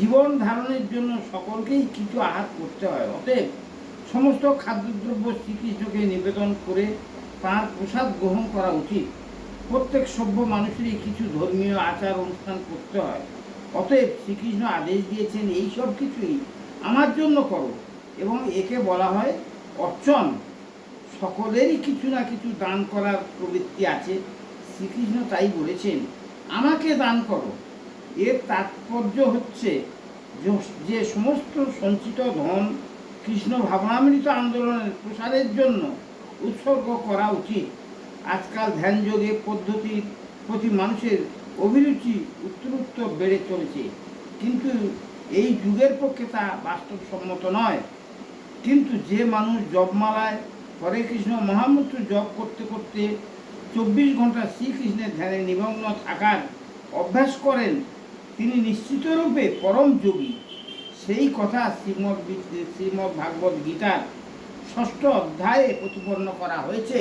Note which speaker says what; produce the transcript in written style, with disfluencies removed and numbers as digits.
Speaker 1: জীবন ধারণের জন্য সকলকেই কিছু আহার করতে হয়। অতএব সমস্ত খাদ্যদ্রব্য শ্রীকৃষ্ণকে নিবেদন করে তাঁর প্রসাদ গ্রহণ করা উচিত। প্রত্যেক সভ্য মানুষেরই কিছু ধর্মীয় আচার অনুষ্ঠান করতে হয়। অতএব শ্রীকৃষ্ণ আদেশ দিয়েছেন এই সব কিছুই আমার জন্য করো, এবং একে বলা হয় অর্চন। সকলেরই কিছু না কিছু দান করার প্রবৃত্তি আছে। শ্রীকৃষ্ণ তাই বলেছেন, আমাকে দান করো। এর তাৎপর্য হচ্ছে যে সমস্ত সঞ্চিত ধন কৃষ্ণ ভাবনামৃত আন্দোলনের প্রসারের জন্য উৎসর্গ করা উচিত। আজকাল ধ্যানযোগে পদ্ধতির প্রতি মানুষের অভিরুচি উত্তরোত্তর বেড়ে চলেছে, কিন্তু এই যুগের পক্ষে তা বাস্তবসম্মত নয়। কিন্তু যে মানুষ জপমালায় হরে কৃষ্ণ মহামন্ত্র জপ করতে করতে 24 ঘন্টা শ্রীকৃষ্ণের ধ্যানে নিমগ্ন থাকার অভ্যাস করেন, তিনি নিশ্চিতরূপে পরম যোগী। সেই কথা শ্রীমদ্ ভাগবত গীতার 6ষ্ঠ অধ্যায়ে প্রতিপন্ন করা হয়েছে।